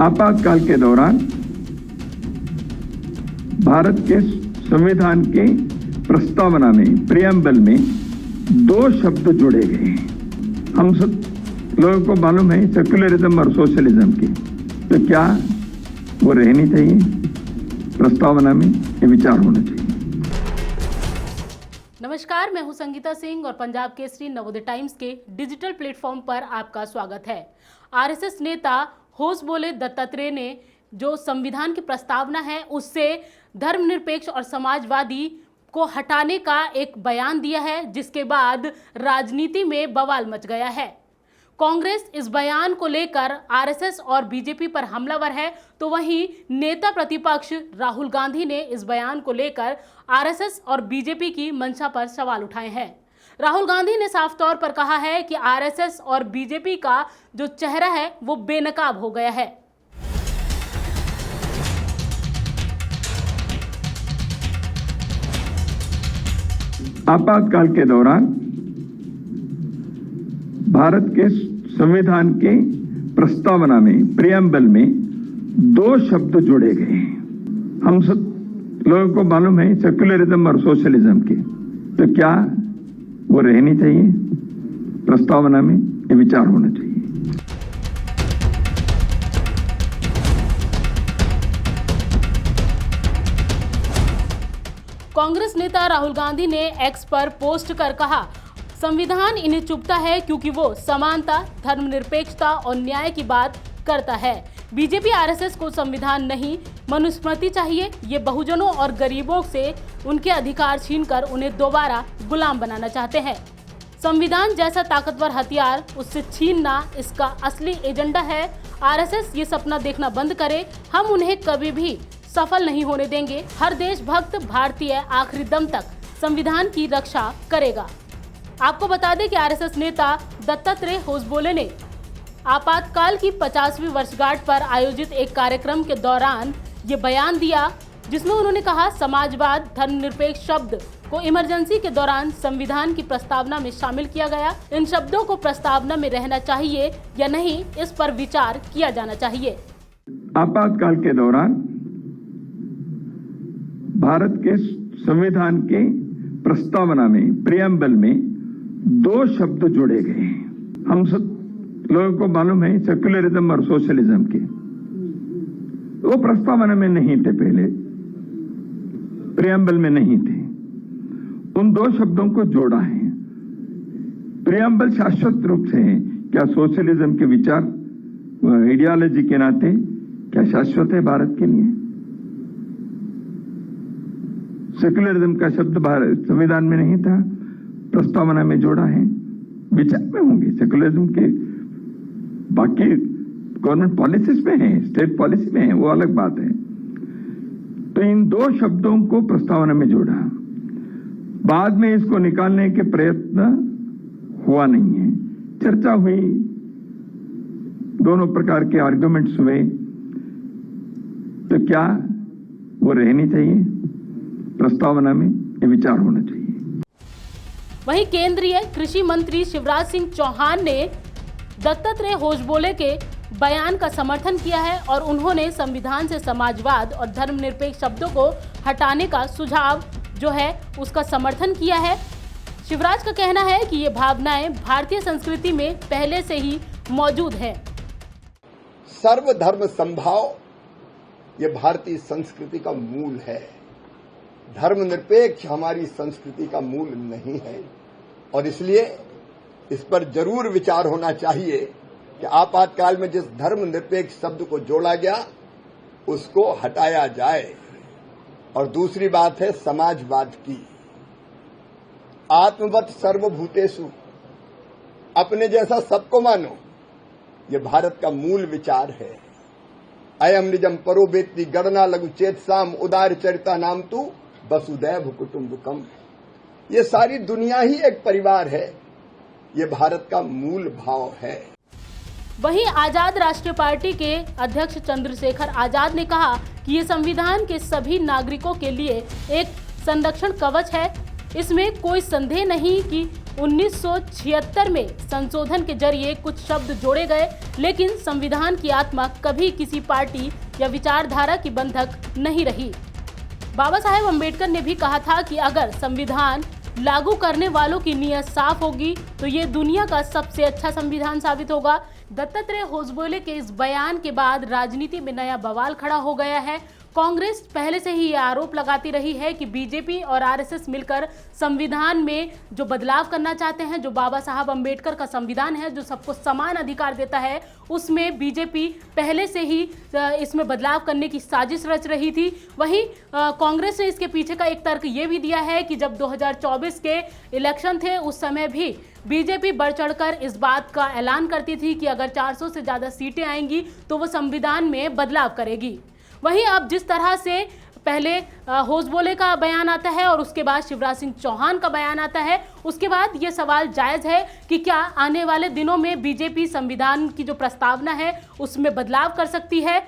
आपातकाल के दौरान भारत के संविधान के प्रस्तावना में प्रियम्बल में 2 शब्द जोड़े गए हैं। हम सब लोगों को मालूम है सेक्युलरिज्म और सोशलिज्म की, तो क्या वो रहनी चाहिए प्रस्तावना में, ये विचार होना चाहिए। नमस्कार, मैं हूं संगीता सिंह और पंजाब केसरी नवोदय टाइम्स के डिजिटल प्लेटफॉर्म पर आपका स्वागत है। आरएसएस नेता होसबोले दत्तात्रेय ने जो संविधान की प्रस्तावना है उससे धर्मनिरपेक्ष और समाजवादी को हटाने का एक बयान दिया है, जिसके बाद राजनीति में बवाल मच गया है। कांग्रेस इस बयान को लेकर आरएसएस और बीजेपी पर हमलावर है, तो वहीं नेता प्रतिपक्ष राहुल गांधी ने इस बयान को लेकर आरएसएस और बीजेपी की मंशा पर सवाल उठाए हैं। राहुल गांधी ने साफ तौर पर कहा है कि आरएसएस और बीजेपी का जो चेहरा है वो बेनकाब हो गया है। आपातकाल के दौरान भारत के संविधान के प्रस्तावना में प्रियम्बल में 2 शब्द जोड़े गए हैं। हम सब लोगों को मालूम है सेक्युलरिज्म और सोशलिज्म की, तो क्या वो रहनी चाहिए प्रस्तावना में, ये विचार होना चाहिए। कांग्रेस नेता राहुल गांधी ने एक्स पर पोस्ट कर कहा, संविधान इन्हें चुभता है क्योंकि वो समानता, धर्मनिरपेक्षता और न्याय की बात करता है। बीजेपी आरएसएस को संविधान नहीं, मनुस्मृति चाहिए। ये बहुजनों और गरीबों से उनके अधिकार छीनकर उन्हें दोबारा गुलाम बनाना चाहते हैं। संविधान जैसा ताकतवर हथियार उससे छीनना इसका असली एजेंडा है। आरएसएस ये सपना देखना बंद करे, हम उन्हें कभी भी सफल नहीं होने देंगे। हर देशभक्त भारतीय आखिरी दम तक संविधान की रक्षा करेगा। आपको बता दें कि आरएसएस नेता दत्तात्रेय होसबोले ने आपातकाल की 50वीं वर्षगांठ पर आयोजित एक कार्यक्रम के दौरान ये बयान दिया, जिसमें उन्होंने कहा समाजवाद, धर्मनिरपेक्ष शब्द को इमरजेंसी के दौरान संविधान की प्रस्तावना में शामिल किया गया। इन शब्दों को प्रस्तावना में रहना चाहिए या नहीं, इस पर विचार किया जाना चाहिए। आपातकाल के दौरान भारत के संविधान के प्रस्तावना में प्रियम्बल में 2 शब्द जोड़े गए हैं। हम सब लोगों को मालूम है सेक्युलरिज्म और सोशलिज्म की, वो प्रस्तावना में नहीं थे, पहले प्रियम्बल में नहीं थे। उन 2 शब्दों को जोड़ा है। प्रियम्बल शाश्वत रूप से है, क्या सोशलिज्म के विचार आइडियोलॉजी के नाते क्या शाश्वत है भारत के लिए? सेक्युलरिज्म का शब्द संविधान में नहीं था, प्रस्तावना में जोड़ा है। विचार में होंगे सेक्युलरिज्म के, बाकी गवर्नमेंट पॉलिसीज में है, स्टेट पॉलिसी में है, वो अलग बात है। तो इन 2 शब्दों को प्रस्तावना में जोड़ा। बाद में इसको निकालने के प्रयत्न हुआ नहीं है। चर्चा हुई, दोनों प्रकार के आर्गुमेंट्स हुए, तो क्या वो रहनी चाहिए प्रस्तावना में, ये विचार होना चाहिए। वहीं केंद्रीय कृषि मंत्री शिवराज सिंह चौहान ने दत्तात्रेय होसबोले के बयान का समर्थन किया है और उन्होंने संविधान से समाजवाद और धर्मनिरपेक्ष शब्दों को हटाने का सुझाव जो है उसका समर्थन किया है। शिवराज का कहना है कि ये भावनाएं भारतीय संस्कृति में पहले से ही मौजूद है। सर्वधर्म समभाव ये भारतीय संस्कृति का मूल है। धर्मनिरपेक्ष हमारी संस्कृति का मूल नहीं है और इसलिए इस पर जरूर विचार होना चाहिए कि आपातकाल में जिस धर्मनिरपेक्ष शब्द को जोड़ा गया उसको हटाया जाए। और दूसरी बात है समाजवाद की। आत्मवत सर्वभूतेषु, अपने जैसा सबको मानो, ये भारत का मूल विचार है। अयम निजम परो वेत्ति गणना लघु चेतसाम उदार चरिता नाम तू वसुदैव कुटुंबकम। ये सारी दुनिया ही एक परिवार है, ये भारत का मूल भाव है। वहीं आजाद राष्ट्रीय पार्टी के अध्यक्ष चंद्रशेखर आजाद ने कहा कि ये संविधान के सभी नागरिकों के लिए एक संरक्षण कवच है। इसमें कोई संदेह नहीं कि 1976 में संशोधन के जरिए कुछ शब्द जोड़े गए, लेकिन संविधान की आत्मा कभी किसी पार्टी या विचारधारा की बंधक नहीं रही। बाबा साहेब अम्बेडकर ने भी कहा था कि अगर संविधान लागू करने वालों की नीयत साफ होगी तो ये दुनिया का सबसे अच्छा संविधान साबित होगा। दत्तात्रेय होसबोले के इस बयान के बाद राजनीति में नया बवाल खड़ा हो गया है। कांग्रेस पहले से ही ये आरोप लगाती रही है कि बीजेपी और आरएसएस मिलकर संविधान में जो बदलाव करना चाहते हैं, जो बाबा साहब अम्बेडकर का संविधान है जो सबको समान अधिकार देता है, उसमें बीजेपी पहले से ही इसमें बदलाव करने की साजिश रच रही थी। वहीं कांग्रेस ने इसके पीछे का एक तर्क ये भी दिया है कि जब 2024 के इलेक्शन थे उस समय भी बीजेपी बढ़ चढ़कर इस बात का ऐलान करती थी कि अगर 400 से ज़्यादा सीटें आएंगी तो वो संविधान में बदलाव करेगी। वहीं अब जिस तरह से पहले होसबोले का बयान आता है और उसके बाद शिवराज सिंह चौहान का बयान आता है, उसके बाद ये सवाल जायज़ है कि क्या आने वाले दिनों में बीजेपी संविधान की जो प्रस्तावना है उसमें बदलाव कर सकती है।